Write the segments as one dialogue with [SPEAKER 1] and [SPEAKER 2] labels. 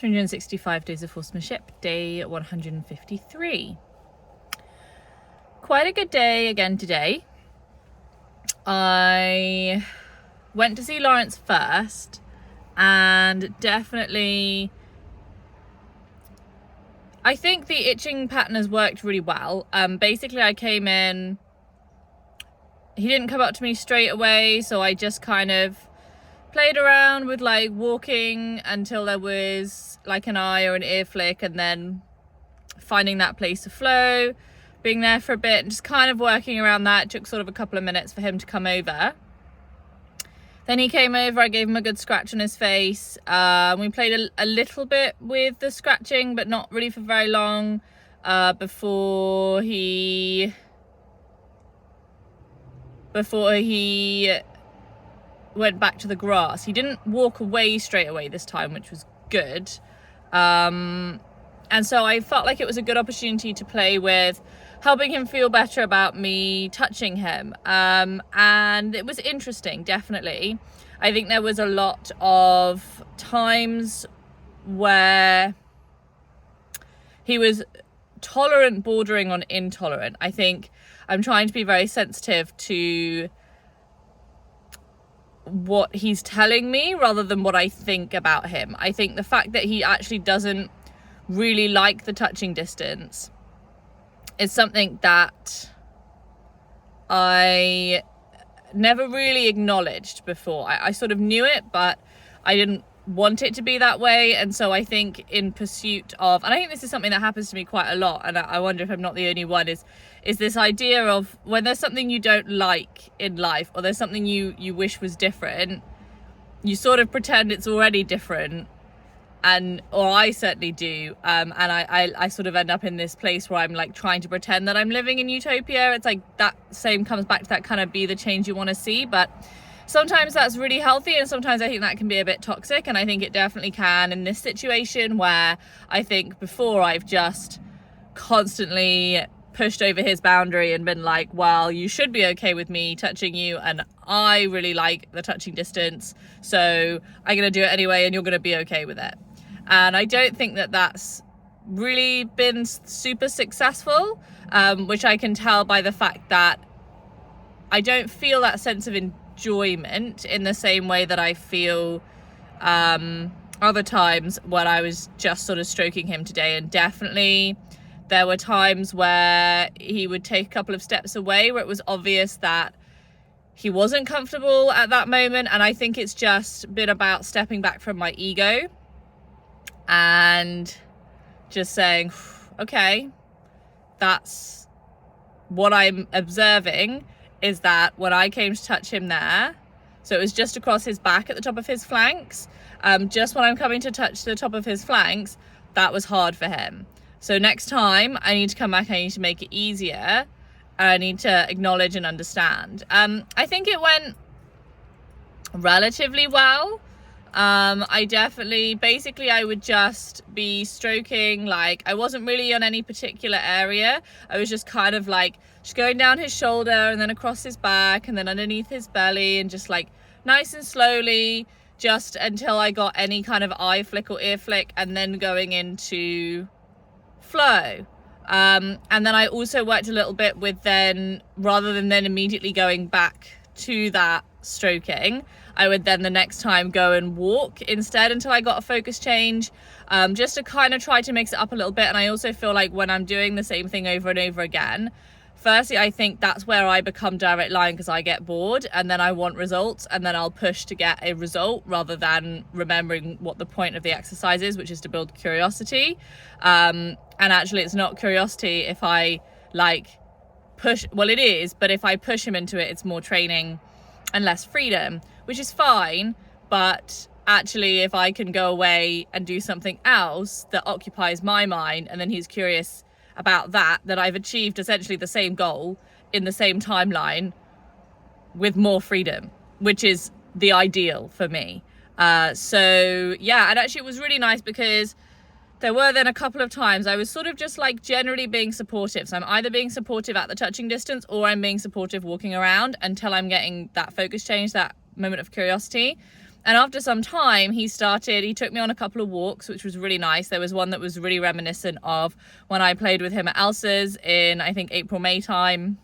[SPEAKER 1] 365 Days of Horsemanship, day 153. Quite a good day again today. I went to see Lawrence first, and definitely I think the itching pattern has worked really well. Basically I came in, he didn't come up to me straight away, so I just kind of played around with like walking until there was like an eye or an ear flick, and then finding that place to flow, being there for a bit and just kind of working around that. It took sort of a couple of minutes for him to come over. Then he came over, I gave him a good scratch on his face. We played a little bit with the scratching, but not really for very long, before he went back to the grass. He didn't walk away straight away this time, which was good. And so I felt like it was a good opportunity to play with helping him feel better about me touching him. And it was interesting, definitely. I think there was a lot of times where he was tolerant, bordering on intolerant. I think I'm trying to be very sensitive to what he's telling me rather than what I think about him. I think the fact that he actually doesn't really like the touching distance is something that I never really acknowledged before. I sort of knew it, but I didn't want it to be that way. And so I think in pursuit of, and I think this is something that happens to me quite a lot, and I wonder if I'm not the only one, is this idea of when there's something you don't like in life, or there's something you wish was different, you sort of pretend it's already different. Or I certainly do, and I sort of end up in this place where I'm like trying to pretend that I'm living in utopia. It's like that same comes back to that kind of be the change you want to see, but sometimes that's really healthy, and sometimes I think that can be a bit toxic, and I think it definitely can in this situation, where I think before I've just constantly pushed over his boundary and been like, well, you should be okay with me touching you, and I really like the touching distance, so I'm gonna do it anyway and you're gonna be okay with it. And I don't think that that's really been super successful, which I can tell by the fact that I don't feel that sense of enjoyment in the same way that I feel other times when I was just sort of stroking him today. And definitely there were times where he would take a couple of steps away where it was obvious that he wasn't comfortable at that moment. And I think it's just been about stepping back from my ego and just saying, okay, that's what I'm observing, is that when I came to touch him there, so it was just across his back at the top of his flanks, just when I'm coming to touch the top of his flanks, that was hard for him. So next time I need to come back, I need to make it easier, I need to acknowledge and understand. I think it went relatively well. I definitely, basically I would just be stroking, like I wasn't really on any particular area. I was just kind of like just going down his shoulder and then across his back and then underneath his belly, and just like nice and slowly, just until I got any kind of eye flick or ear flick, and then going into flow. And then I also worked a little bit with, then rather than then immediately going back to that stroking, I would then the next time go and walk instead until I got a focus change, just to kind of try to mix it up a little bit. And I also feel like when I'm doing the same thing over and over again, firstly, I think that's where I become direct line, because I get bored and then I want results, and then I'll push to get a result rather than remembering what the point of the exercise is, which is to build curiosity. And actually it's not curiosity if I like push, well it is, but if I push him into it, it's more training and less freedom, which is fine. But actually if I can go away and do something else that occupies my mind, and then he's curious about that, that I've achieved essentially the same goal in the same timeline with more freedom, which is the ideal for me. So yeah, and actually it was really nice because there were then a couple of times I was sort of just like generally being supportive. So I'm either being supportive at the touching distance, or I'm being supportive walking around until I'm getting that focus change, that moment of curiosity. after some time, he took me on a couple of walks, which was really nice. There was one that was really reminiscent of when I played with him at Elsa's in, I think, April, May time.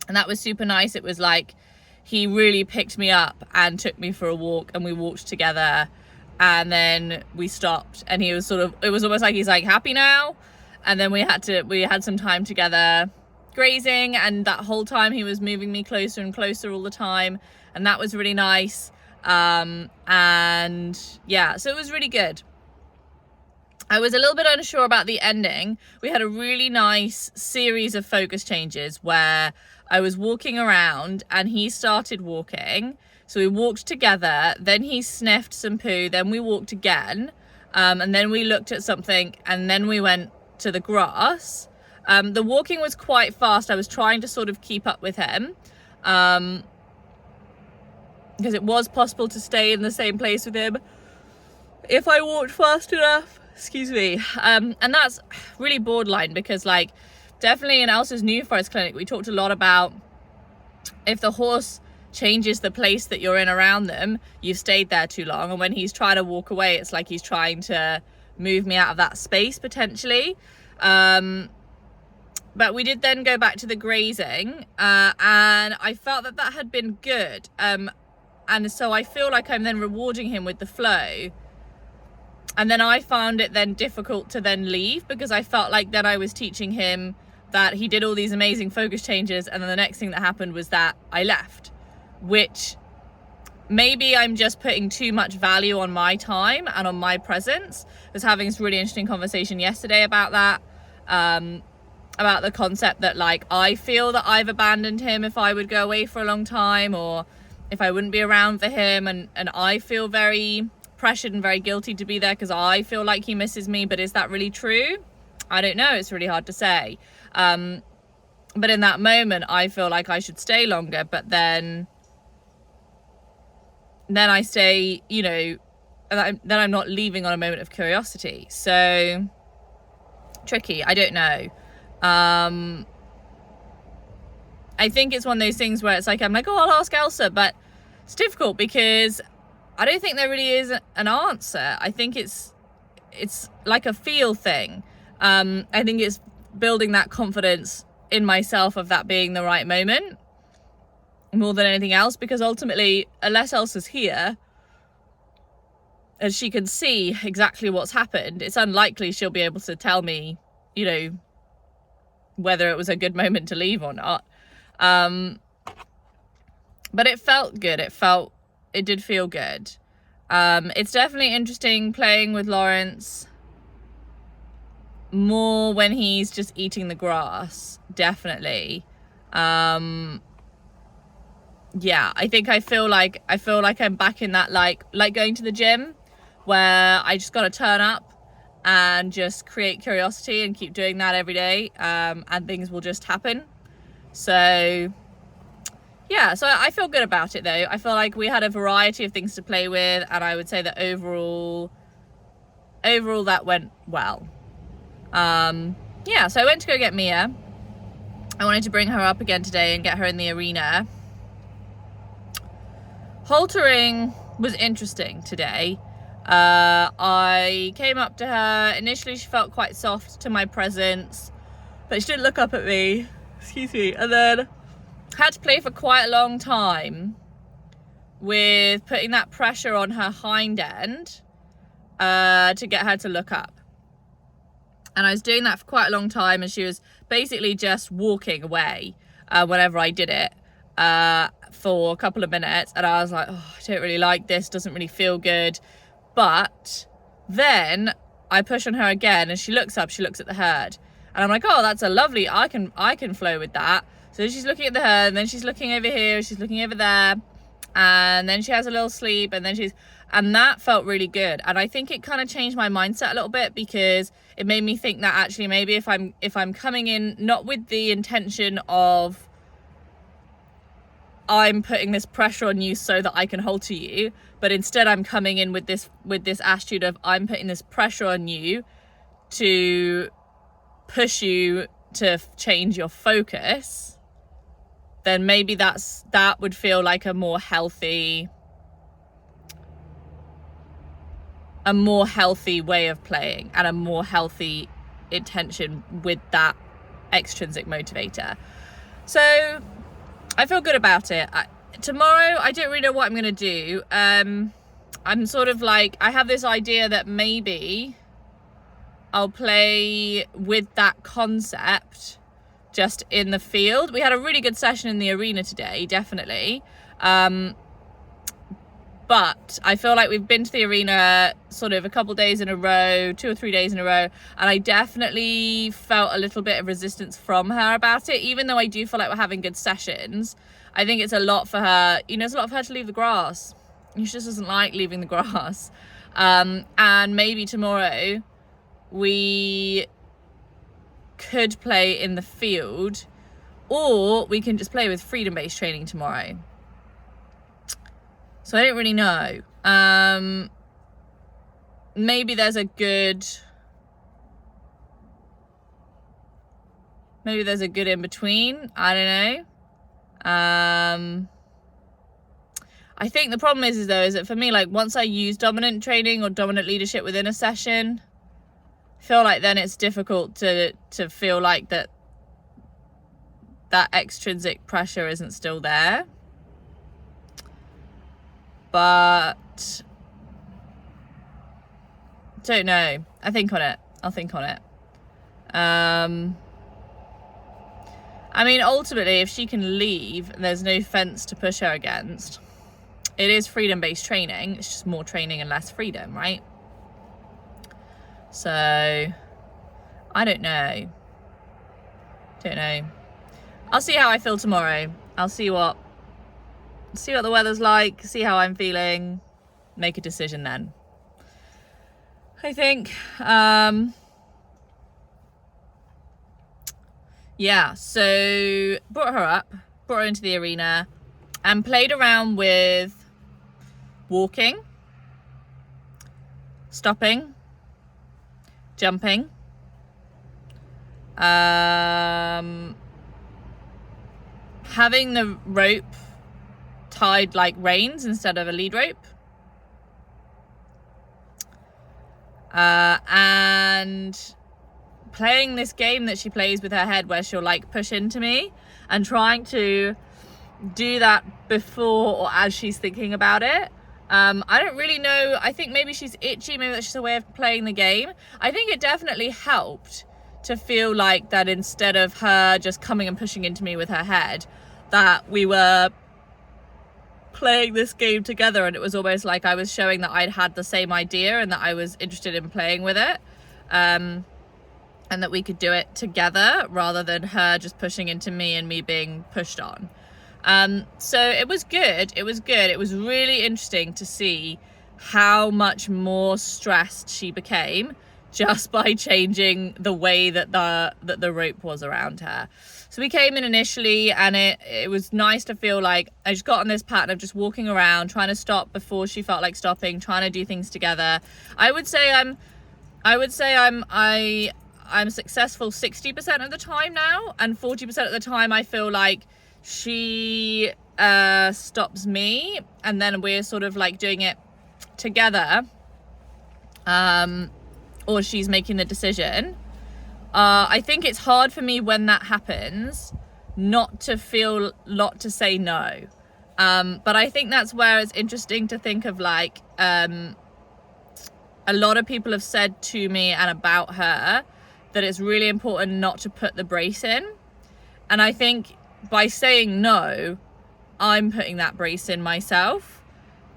[SPEAKER 1] And that was super nice. It was like he really picked me up and took me for a walk, and we walked together, and then we stopped, and he was it was almost like he's like, happy now? And then we had some time together grazing, and that whole time he was moving me closer and closer all the time, and that was really nice. And yeah, so it was really good. I was a little bit unsure about the ending. We had a really nice series of focus changes where I was walking around and he started walking. So we walked together, then he sniffed some poo, then we walked again, and then we looked at something, and then we went to the grass. The walking was quite fast. I was trying to sort of keep up with him, because it was possible to stay in the same place with him if I walked fast enough. Excuse me. And that's really borderline, because like definitely in Elsa's New Forest clinic, we talked a lot about if the horse changes the place that you're in around them, you've stayed there too long. And when he's trying to walk away, it's like he's trying to move me out of that space potentially. But we did then go back to the grazing, and I felt that that had been good. And so I feel like I'm then rewarding him with the flow. And then I found it then difficult to then leave, because I felt like then I was teaching him that he did all these amazing focus changes, and then the next thing that happened was that I left, which maybe I'm just putting too much value on my time and on my presence. I was having this really interesting conversation yesterday about that, about the concept that like I feel that I've abandoned him if I would go away for a long time, or if I wouldn't be around for him, and I feel very pressured and very guilty to be there because I feel like he misses me. But is that really true? I don't know. It's really hard to say. But in that moment, I feel like I should stay longer, but then I stay, you know, and then I'm not leaving on a moment of curiosity. So tricky. I don't know. I think it's one of those things where it's like, I'm like, oh, I'll ask Elsa, but it's difficult because I don't think there really is an answer. I think it's like a feel thing. I think it's building that confidence in myself of that being the right moment more than anything else, because ultimately, unless Elsa's here and she can see exactly what's happened, it's unlikely she'll be able to tell me, you know, whether it was a good moment to leave or not. But it felt good. It did feel good. It's definitely interesting playing with Lawrence more when he's just eating the grass. Definitely. Yeah, I think I feel like I'm back in that like going to the gym where I just got to turn up and just create curiosity and keep doing that every day, and things will just happen. So yeah, so I feel good about it though. I feel like we had a variety of things to play with, and I would say that overall that went well. Yeah, so I went to go get Mia. I wanted to bring her up again today and get her in the arena. Haltering was interesting today. I came up to her. Initially, she felt quite soft to my presence, but she didn't look up at me. Excuse me. And then had to play for quite a long time with putting that pressure on her hind end to get her to look up. And I was doing that for quite a long time, and she was basically just walking away whenever I did it for a couple of minutes. And I was like, oh, I don't really like this, doesn't really feel good. But then I push on her again, and she looks up, she looks at the herd, and I'm like, oh, that's a lovely, I can flow with that. So she's looking at the herd, and then she's looking over here, she's looking over there, and then she has a little sleep, and then and that felt really good. And I think it kind of changed my mindset a little bit, because it made me think that actually maybe if I'm coming in not with the intention of I'm putting this pressure on you so that I can halter you, but instead I'm coming in with this attitude of I'm putting this pressure on you to push you to change your focus, then maybe that would feel like a more healthy a more healthy way of playing and a more healthy intention with that extrinsic motivator. So I feel good about it. Tomorrow, I don't really know what I'm going to do. I'm sort of like, I have this idea that maybe I'll play with that concept just in the field. We had a really good session in the arena today, definitely. But I feel like we've been to the arena sort of a couple days in a row, 2 or 3 days in a row, and I definitely felt a little bit of resistance from her about it, even though I do feel like we're having good sessions. I think it's a lot for her, you know, it's a lot for her to leave the grass. She just doesn't like leaving the grass. And maybe tomorrow we could play in the field, or we can just play with freedom-based training tomorrow. So I don't really know. Maybe there's a good in between. I don't know. I think the problem is that for me, like, once I use dominant training or dominant leadership within a session, I feel like then it's difficult to feel like that extrinsic pressure isn't still there. But don't know. I'll think on it. I mean, ultimately, if she can leave and there's no fence to push her against, it is freedom-based training. It's just more training and less freedom, right? So I don't know. I'll see how I feel tomorrow. I'll see what the weather's like, see how I'm feeling, make a decision then. I think, yeah, so brought her into the arena and played around with walking, stopping, jumping, having the rope tied like reins instead of a lead rope, and playing this game that she plays with her head where she'll like push into me, and trying to do that before or as she's thinking about it. I don't really know. I think maybe she's itchy, maybe that's just a way of playing the game. I think it definitely helped to feel like that instead of her just coming and pushing into me with her head, that we were playing this game together, and it was almost like I was showing that I'd had the same idea and that I was interested in playing with it, and that we could do it together rather than her just pushing into me and me being pushed on. So it was good. It was really interesting to see how much more stressed she became just by changing the way that the rope was around her. So we came in initially, and it was nice to feel like I just got on this pattern of just walking around, trying to stop before she felt like stopping, trying to do things together. I would say I'm successful 60% of the time now, and 40% of the time I feel like she stops me, and then we're sort of like doing it together, or she's making the decision. I think it's hard for me when that happens not to say no. But I think that's where it's interesting to think of like, a lot of people have said to me and about her that it's really important not to put the brace in. And I think by saying no, I'm putting that brace in myself.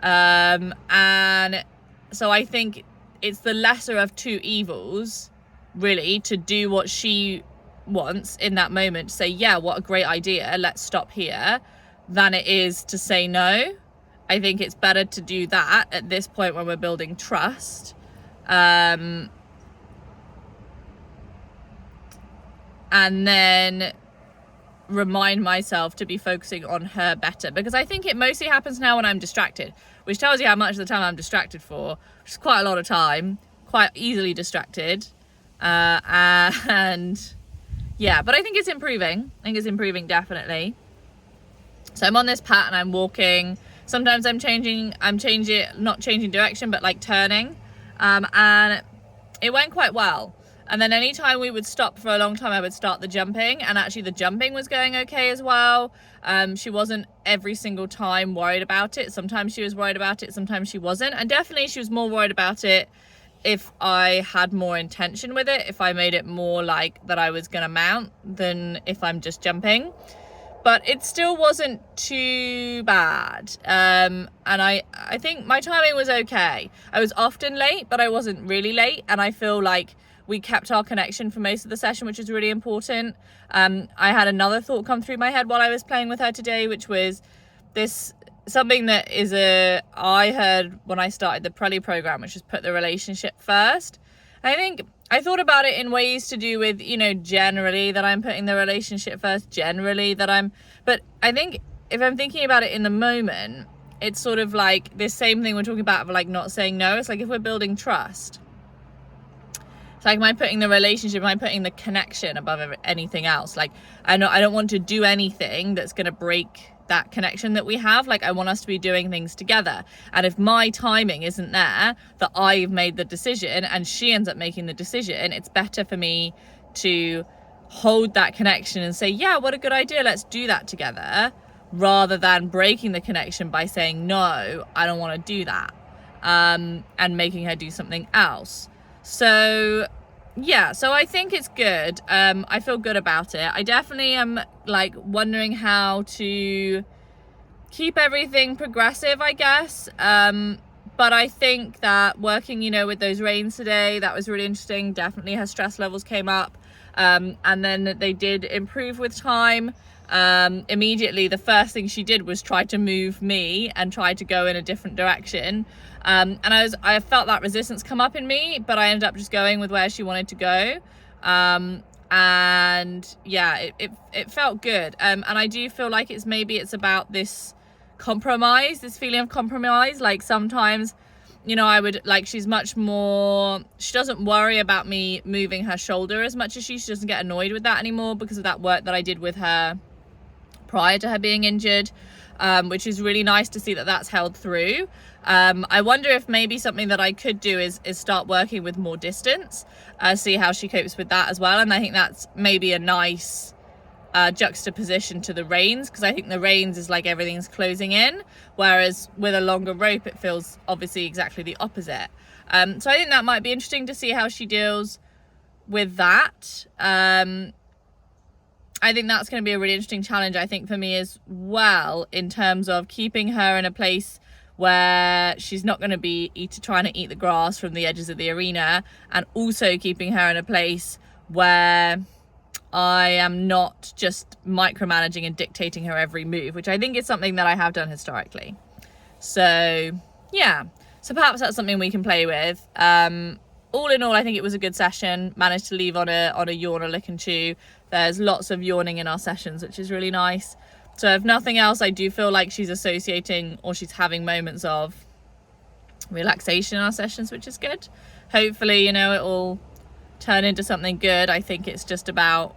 [SPEAKER 1] And so I think it's the lesser of two evils, really, to do what she wants in that moment, to say, yeah, what a great idea, let's stop here, than it is to say no. I think it's better to do that at this point when we're building trust. And then remind myself to be focusing on her better, because I think it mostly happens now when I'm distracted, which tells you how much of the time I'm distracted for, which is quite a lot of time, quite easily distracted. And yeah, but I think it's improving. Definitely. So I'm on this pattern, I'm walking. Sometimes not changing direction, but like turning. and it went quite well. And then anytime we would stop for a long time, I would start the jumping, and actually the jumping was going okay as well. She wasn't every single time worried about it. Sometimes she was worried about it, sometimes she wasn't. And definitely she was more worried about it if I had more intention with it, if I made it more like that I was gonna mount than if I'm just jumping. But it still wasn't too bad. And I think my timing was okay. I was often late, but I wasn't really late. And I feel like we kept our connection for most of the session, which is really important. I had another thought come through my head while I was playing with her today, which was something that I heard when I started the Prelly program, which is put the relationship first. I think I thought about it in ways to do with, generally that I'm putting the relationship first, but I think if I'm thinking about it in the moment, it's sort of like this same thing we're talking about of like not saying no. It's like if we're building trust, it's like, am I putting the relationship, am I putting the connection above anything else? Like, I don't want to do anything that's going to break that connection that we have. Like, I want us to be doing things together. And if my timing isn't there, that I've made the decision and she ends up making the decision, it's better for me to hold that connection and say, yeah, what a good idea, let's do that together, rather than breaking the connection by saying, no, I don't want to do that, and making her do something else. So yeah, so I think it's good. I feel good about it. I definitely am like wondering how to keep everything progressive, I guess. But I think that working, with those rains today, that was really interesting. Definitely her stress levels came up. And then they did improve with time. Immediately, the first thing she did was try to move me and try to go in a different direction. And I felt that resistance come up in me, but I ended up just going with where she wanted to go. And yeah, it felt good. And I do feel like it's about this feeling of compromise. Like sometimes, I would she's much more, she doesn't worry about me moving her shoulder as much as she doesn't get annoyed with that anymore because of that work that I did with her prior to her being injured, which is really nice to see that that's held through. I wonder if maybe something that I could do is start working with more distance, see how she copes with that as well. And I think that's maybe a nice juxtaposition to the reins, because I think the reins is like everything's closing in, whereas with a longer rope it feels obviously exactly the opposite. So I think that might be interesting to see how she deals with that. I think that's going to be a really interesting challenge, I think, for me as well, in terms of keeping her in a place where she's not going to be trying to eat the grass from the edges of the arena, and also keeping her in a place where I am not just micromanaging and dictating her every move, which I think is something that I have done historically. So yeah, so perhaps that's something we can play with. All in all, I think it was a good session. Managed to leave on a yawn, a lick and chew. There's lots of yawning in our sessions, which is really nice. So if nothing else, I do feel like she's associating, or she's having moments of relaxation in our sessions, which is good. Hopefully, it will turn into something good. I think it's just about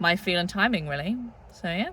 [SPEAKER 1] my feel and timing, really. So yeah.